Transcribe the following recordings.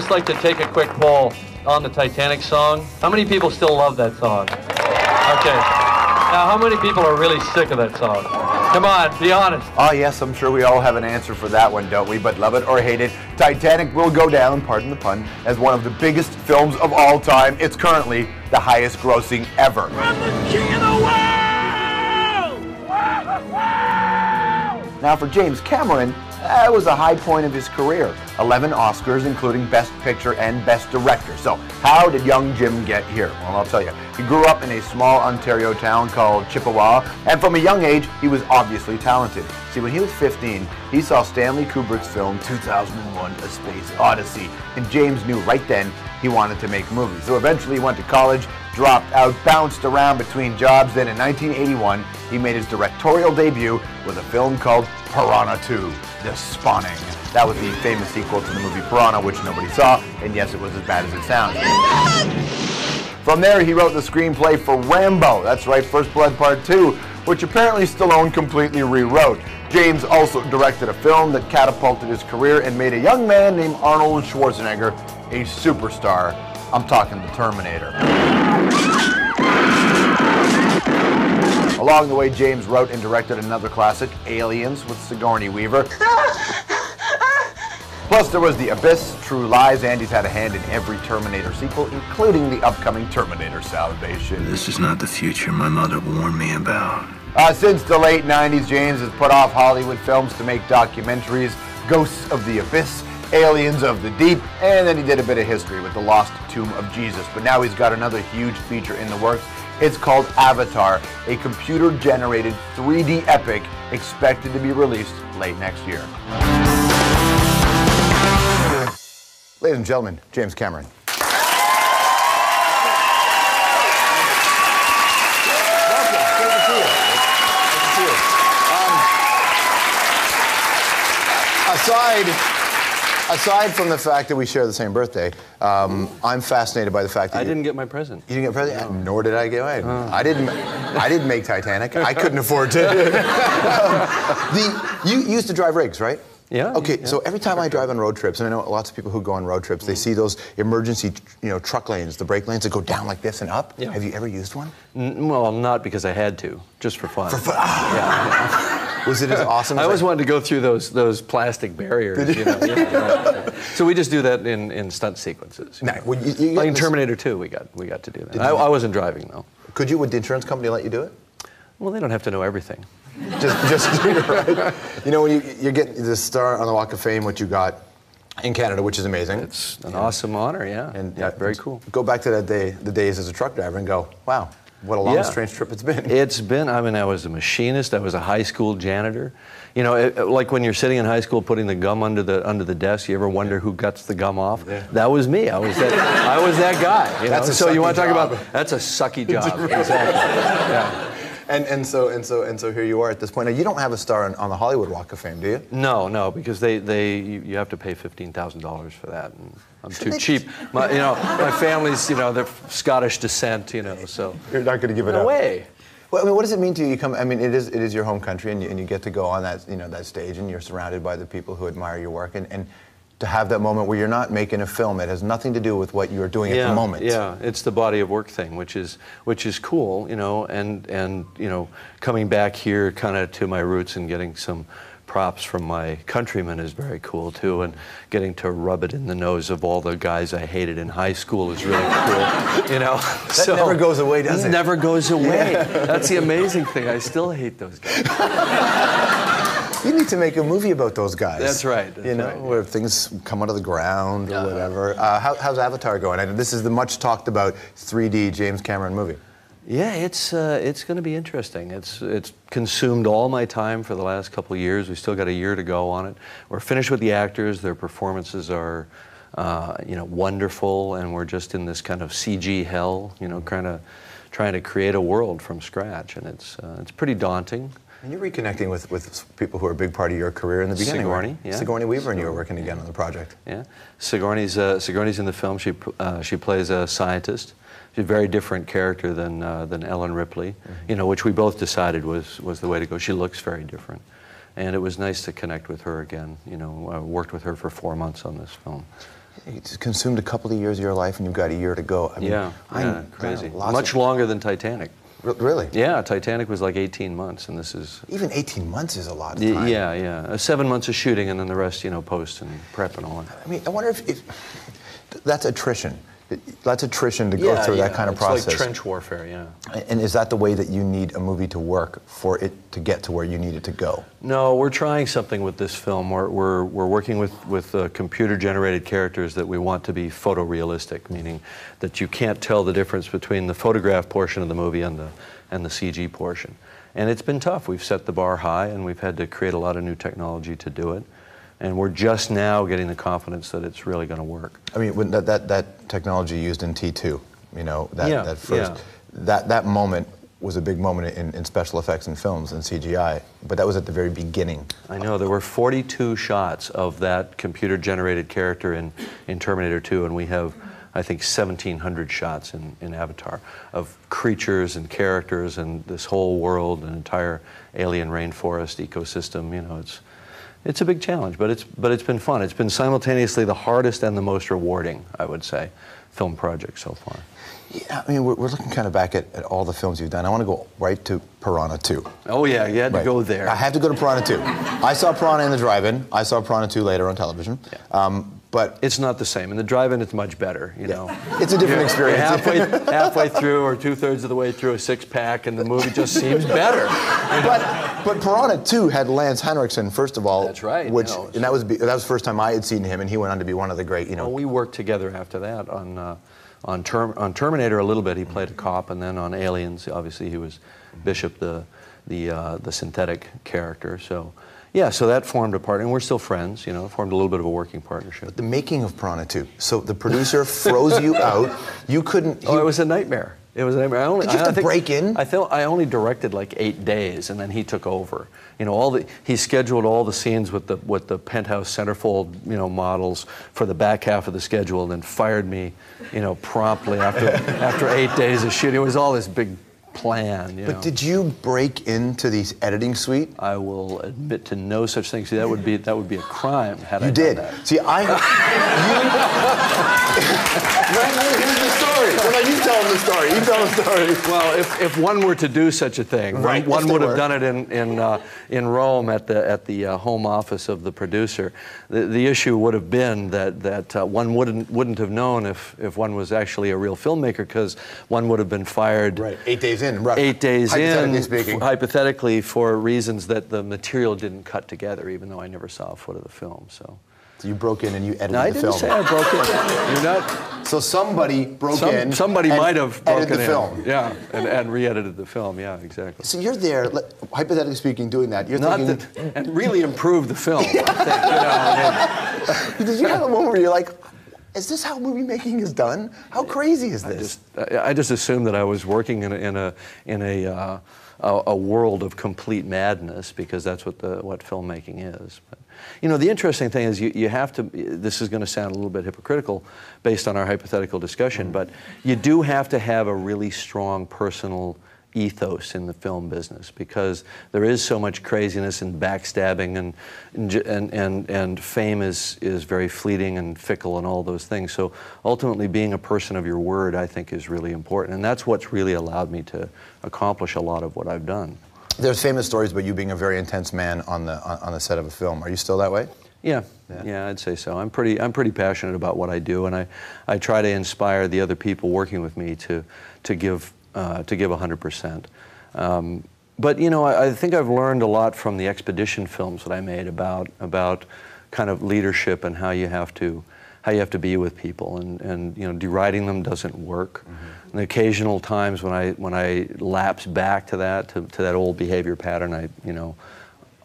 just like to take a quick poll on the Titanic song. How many people still love that song? Okay. Now, how many people are really sick of that song? Come on, be honest. Oh, yes, I'm sure we all have an answer for that one, don't we? But love it or hate it, Titanic will go down, pardon the pun, as one of the biggest films of all time. It's currently the highest grossing ever. I'm the king of the world! Now for James Cameron, that was a high point of his career. 11 Oscars, including Best Picture and Best Director. So how did young Jim get here? Well, I'll tell you. He grew up in a small Ontario town called Chippawa, and from a young age, he was obviously talented. See, when he was 15, he saw Stanley Kubrick's film 2001: A Space Odyssey, and James knew right then he wanted to make movies. So eventually he went to college, dropped out, bounced around between jobs. Then in 1981, he made his directorial debut with a film called Piranha 2, The Spawning. That was the famous sequel to the movie Piranha, which nobody saw, and yes, it was as bad as it sounds. From there, he wrote the screenplay for Rambo, that's right, First Blood Part 2, which apparently Stallone completely rewrote. James also directed a film that catapulted his career and made a young man named Arnold Schwarzenegger a superstar. I'm talking The Terminator. Along the way, James wrote and directed another classic, Aliens, with Sigourney Weaver. Plus, there was The Abyss, True Lies, and he's had a hand in every Terminator sequel, including the upcoming Terminator Salvation. This is not the future my mother warned me about. Since the late 90s, James has put off Hollywood films to make documentaries, Ghosts of the Abyss, Aliens of the Deep, and then he did a bit of history with The Lost Tomb of Jesus. But now he's got another huge feature in the works. It's called Avatar, a computer-generated 3D epic expected to be released late next year. Ladies and gentlemen, James Cameron. Aside from the fact that we share the same birthday, I'm fascinated by the fact that I didn't get my present. You didn't get a present? No. Nor did I get mine. I didn't make Titanic. I couldn't afford to. You used to drive rigs, right? Yeah. Okay, yeah. So every time I drive on road trips, and I know lots of people who go on road trips, they see those emergency, truck lanes, the brake lanes that go down like this and up. Yeah. Have you ever used one? Well, not because I had to, just for fun. For fun. Yeah. Was it as awesome? I always wanted to go through those plastic barriers. Yeah. So we just do that in stunt sequences. Nah, well, like in Terminator 2, we got to do that. I wasn't driving though. Would the insurance company let you do it? Well, they don't have to know everything. Just right. When you get the star on the Walk of Fame, what you got in Canada, which is amazing. It's an awesome honor, yeah. And very cool. Go back to that day, the days as a truck driver, and go, wow, what a long, strange trip it's been. It's been. I mean, I was a machinist. I was a high school janitor. Like when you're sitting in high school putting the gum under the desk, you ever wonder who guts the gum off? Yeah. That was me. I was that guy. That's so you want to talk job. about that's a sucky job. Exactly. Yeah. And so here you are at this point. Now, you don't have a star on the Hollywood Walk of Fame, do you? No, because you have to pay $15,000 for that, and I'm too cheap. My family's they're Scottish descent, so you're not going to give it up. No way. Well, I mean, what does it mean to you? It is your home country, and you get to go on that that stage, and you're surrounded by the people who admire your work, and to have that moment where you're not making a film, it has nothing to do with what you're doing at the moment. Yeah, it's the body of work thing, which is cool, and coming back here kind of to my roots and getting some props from my countrymen is very cool too, and getting to rub it in the nose of all the guys I hated in high school is really cool, That never goes away, does it? It never goes away. That's the amazing thing. I still hate those guys. You need to make a movie about those guys. That's right. Where things come out of the ground or whatever. How's Avatar going? I know this is the much talked about 3D James Cameron movie. Yeah, it's going to be interesting. It's consumed all my time for the last couple of years. We still got a year to go on it. We're finished with the actors. Their performances are, wonderful, and we're just in this kind of CG hell. Kind of trying to create a world from scratch, and it's pretty daunting. And you're reconnecting with people who are a big part of your career in the beginning. Sigourney, right? yeah. Sigourney Weaver and you are working again on the project. Yeah, Sigourney's in the film. She plays a scientist. She's a very different character than Ellen Ripley, which we both decided was the way to go. She looks very different, and it was nice to connect with her again. I worked with her for 4 months on this film. It's consumed a couple of years of your life, and you've got a year to go. I mean, crazy. Much longer than Titanic. Really? Yeah, Titanic was like 18 months, and this is... Even 18 months is a lot of time. Yeah. 7 months of shooting, and then the rest, you know, post and prep and all that. I mean, I wonder if that's attrition. That's attrition to go through that kind of process. It's like trench warfare, yeah. And is that the way that you need a movie to work for it to get to where you need it to go? No, we're trying something with this film. We're working with computer-generated characters that we want to be photorealistic, meaning that you can't tell the difference between the photograph portion of the movie and the CG portion. And it's been tough. We've set the bar high, and we've had to create a lot of new technology to do it. And we're just now getting the confidence that it's really going to work. I mean, when that technology used in T2, you know, that first, that moment was a big moment in special effects and films and CGI, but that was at the very beginning. I know, there were 42 shots of that computer-generated character in Terminator 2, and we have, I think, 1,700 shots in Avatar of creatures and characters and this whole world, an entire alien rainforest ecosystem. You know, it's a big challenge, but it's been fun. It's been simultaneously the hardest and the most rewarding, I would say, film project so far. Yeah, I mean, we're looking kind of back at all the films you've done. I want to go right to Piranha 2. Oh yeah, you had to go there. I had to go to Piranha 2. I saw Piranha in the drive-in. I saw Piranha 2 later on television. Yeah. But it's not the same. In the drive-in, it's much better, you know. It's a different experience. Halfway through or 2/3 of the way through a six-pack, and the movie just seems better. But Piranha 2 had Lance Henriksen, first of all. That's right. And that was the first time I had seen him, and he went on to be one of the great, you know. Well, we worked together after that on Terminator a little bit. He played a cop, and then on Aliens, obviously he was Bishop, the synthetic character. So. Yeah, so that formed a part, and we're still friends, you know, formed a little bit of a working partnership. But the making of Piranha 2, so the producer froze you out, you couldn't... Oh, it was a nightmare. It was a nightmare. Did you have to break in? I only directed like 8 days, and then he took over. You know, he scheduled all the scenes with the penthouse centerfold, you know, models for the back half of the schedule, and then fired me, you know, promptly after 8 days of shooting. It was all this big plan. But did you break into the editing suite? I will admit to no such thing. See, that would be a crime had I done that. See, here's the story. Well, you tell him the story. You tell him the story. Well, if one were to do such a thing, right, one would have done it in Rome at the home office of the producer. The issue would have been that one wouldn't have known if one was actually a real filmmaker, because one would have been fired. Right. 8 days in. Right. 8 days in, speaking. Hypothetically, for reasons that the material didn't cut together, even though I never saw a foot of the film. So you broke in and you edited the film. I didn't say I broke in. You're not. So somebody broke in. Somebody might have broken the film. Yeah, and re-edited the film. Yeah, exactly. So you're there, hypothetically speaking, doing that. You're thinking, and really improved the film. I think, Did you have a moment where you're like, is this how movie making is done? How crazy is this? I just assumed that I was working in a world of complete madness, because that's what filmmaking is. But, you know, the interesting thing is you have to. This is going to sound a little bit hypocritical, based on our hypothetical discussion, but you do have to have a really strong personal ethos in the film business, because there is so much craziness and backstabbing, and fame is very fleeting and fickle and all those things. So ultimately, being a person of your word, I think, is really important, and that's what's really allowed me to accomplish a lot of what I've done. There's famous stories about you being a very intense man on the set of a film. Are you still that way? Yeah, I'd say so. I'm pretty passionate about what I do, and I try to inspire the other people working with me to give 100%. But you know, I think I've learned a lot from the expedition films that I made about kind of leadership and how you have to be with people, and you know, deriding them doesn't work. And the occasional times when I lapse back to that old behavior pattern,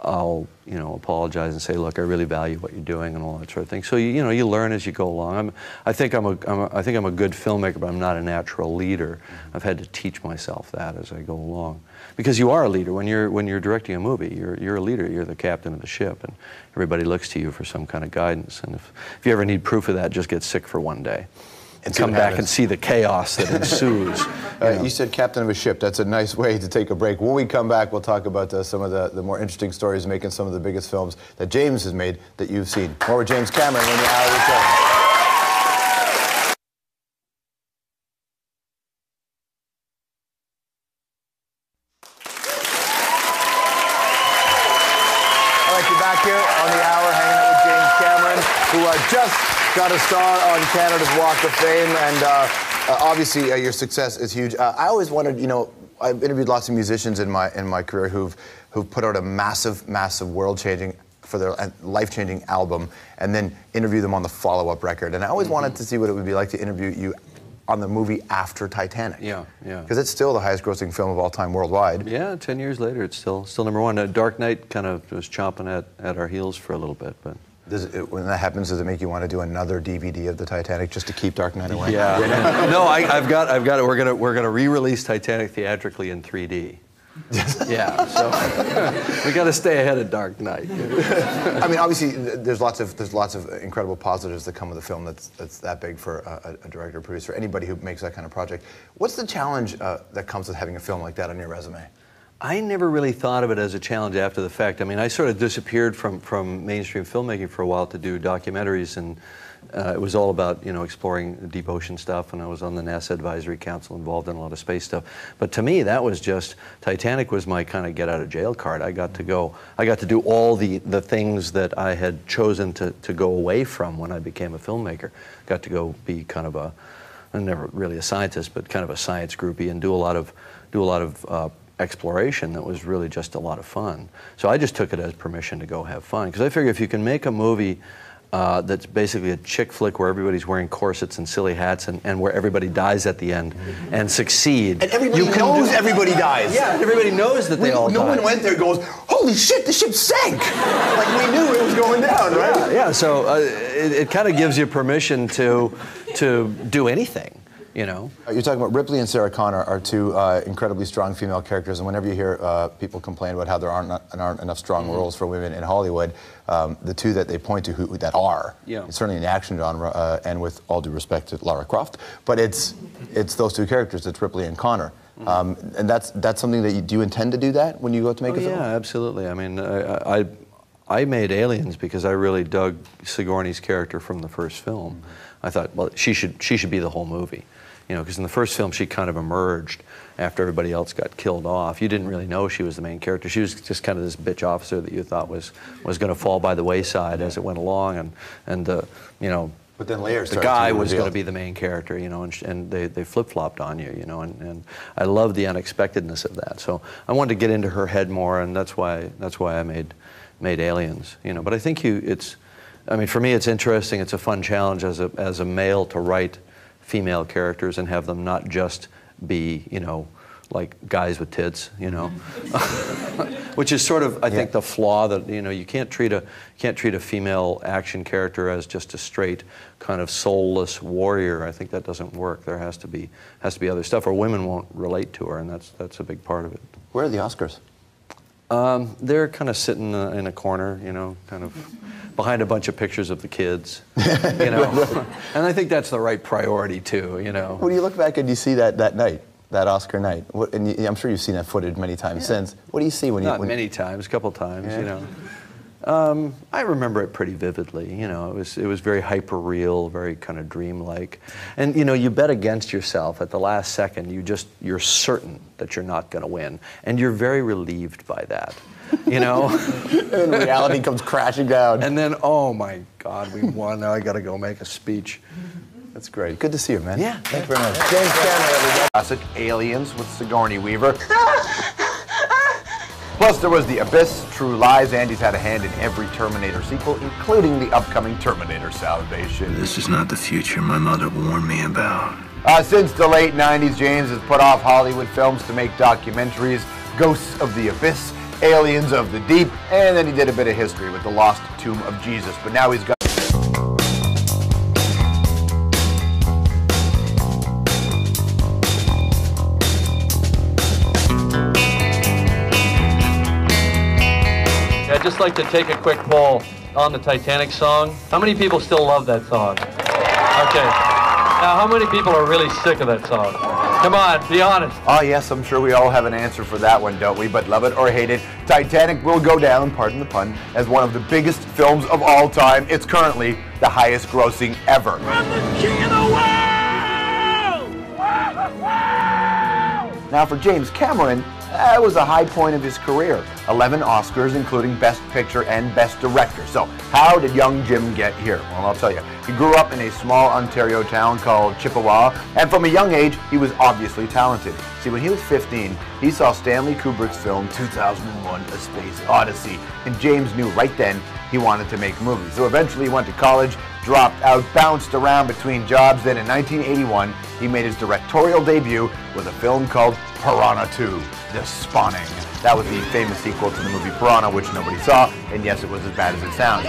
I'll apologize and say, look, I really value what you're doing and all that sort of thing. So you learn as you go along. I think I'm a good filmmaker, but I'm not a natural leader. I've had to teach myself that as I go along, because you are a leader when you're directing a movie. You're a leader. You're the captain of the ship, and everybody looks to you for some kind of guidance. And if you ever need proof of that, just get sick for one day and come back and see the chaos that ensues. You said captain of a ship. That's a nice way to take a break. When we come back, we'll talk about some of the more interesting stories, making some of the biggest films that James has made that you've seen. More with James Cameron when the hour returns. here on the hour, hanging out with James Cameron, who just got a star on Canada's Walk of Fame, and obviously your success is huge. I always wondered, you know, I've interviewed lots of musicians in my career who've put out a massive world-changing, for their life-changing album, and then interview them on the follow-up record. And I always wanted to see what it would be like to interview you on the movie after Titanic. Yeah. Because it's still the highest-grossing film of all time worldwide. Yeah, 10 years later, it's still number one. Dark Knight kind of was chomping at our heels for a little bit, but. When that happens, does it make you want to do another DVD of the Titanic just to keep Dark Knight away? Yeah. No, I've got it. We're gonna re-release Titanic theatrically in 3D. Yeah, so we got to stay ahead of Dark Knight. I mean, obviously, there's lots of incredible positives that come with a film that's that big for a director, producer, anybody who makes that kind of project. What's the challenge that comes with having a film like that on your resume? I never really thought of it as a challenge after the fact. I mean, I sort of disappeared from mainstream filmmaking for a while to do documentaries, and it was all about, you know, exploring deep ocean stuff, and I was on the NASA Advisory Council, involved in a lot of space stuff. But to me, that was just, Titanic was my kind of get out of jail card. I got to do all the things that I had chosen to go away from when I became a filmmaker. Got to go be kind of I'm never really a scientist, but kind of a science groupie, and do a lot of exploration that was really just a lot of fun. So I just took it as permission to go have fun, because I figure if you can make a movie that's basically a chick flick where everybody's wearing corsets and silly hats, and where everybody dies at the end and succeed. And everybody knows everybody dies. Yeah, everybody knows that they all die. No one went there and goes, holy shit, the ship sank! Like, we knew it was going down, right? Yeah, so it kind of gives you permission to do anything. You know, you're talking about Ripley and Sarah Connor are two incredibly strong female characters, and whenever you hear people complain about how there aren't enough strong roles for women in Hollywood, the two that they point to that are, it's certainly in the action genre, and with all due respect to Lara Croft, but it's those two characters, it's Ripley and Connor. And that's something that do you intend to do that when you go to make a film? Yeah, absolutely. I mean, I made Aliens because I really dug Sigourney's character from the first film. I thought, well, she should be the whole movie. You know, because in the first film she kind of emerged after everybody else got killed off. You didn't really know she was the main character. She was just kind of this bitch officer that you thought was going to fall by the wayside as it went along, and you know. But then later the guy was going to be the main character, you know, and they flip-flopped on you, you know, and I love the unexpectedness of that. So I wanted to get into her head more, and that's why I made Aliens, you know. But I think I mean, for me it's interesting. It's a fun challenge as a male to write female characters and have them not just be, you know, like guys with tits, you know, which is sort of, I think, the flaw that, you know, you can't treat a female action character as just a straight kind of soulless warrior. I think that doesn't work. There has to be other stuff, or women won't relate to her, and that's a big part of it. Where are the Oscars? They're kind of sitting in a corner, you know, kind of behind a bunch of pictures of the kids, you know. And I think that's the right priority too, you know. When you look back and you see that night, that Oscar night, I'm sure you've seen that footage many times since. What do you see when you... Not many times, a couple times, you know. I remember it pretty vividly, you know. It was very hyper-real, very kind of dreamlike. And, you know, you bet against yourself at the last second. You're certain that you're not going to win. And you're very relieved by that, you know. And then reality comes crashing down. And then, oh my God, we won. Now I got to go make a speech. That's great. Good to see you, man. Yeah. Thank you very much. James Cameron, everybody. Classic Aliens with Sigourney Weaver. Plus, there was The Abyss, True Lies. Andy's had a hand in every Terminator sequel, including the upcoming Terminator Salvation. This is not the future my mother warned me about. Since the late 90s, James has put off Hollywood films to make documentaries, Ghosts of the Abyss, Aliens of the Deep, and then he did a bit of history with The Lost Tomb of Jesus. But now he's got... I'd just like to take a quick poll on the Titanic song. How many people still love that song? Okay. Now, how many people are really sick of that song? Come on, be honest. Oh, yes, I'm sure we all have an answer for that one, don't we? But love it or hate it, Titanic will go down, pardon the pun, as one of the biggest films of all time. It's currently the highest grossing ever. I'm the king of the world! Now, for James Cameron, That was a high point of his career. 11 Oscars, including Best Picture and Best Director. So, how did young Jim get here? Well, I'll tell you. He grew up in a small Ontario town called Chippawa, and from a young age, he was obviously talented. See, when he was 15, he saw Stanley Kubrick's film 2001: A Space Odyssey, and James knew right then he wanted to make movies. So eventually he went to college, dropped out, bounced around between jobs. Then in 1981, he made his directorial debut with a film called Piranha 2: The Spawning. That was the famous sequel to the movie Piranha, which nobody saw, and yes, it was as bad as it sounds.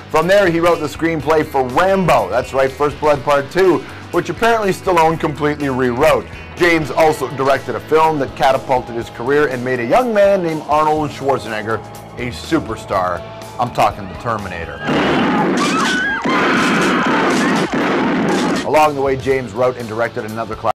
From there, he wrote the screenplay for Rambo, that's right, First Blood Part 2, which apparently Stallone completely rewrote. James also directed a film that catapulted his career and made a young man named Arnold Schwarzenegger a superstar. I'm talking the Terminator. Along the way, James wrote and directed another classic.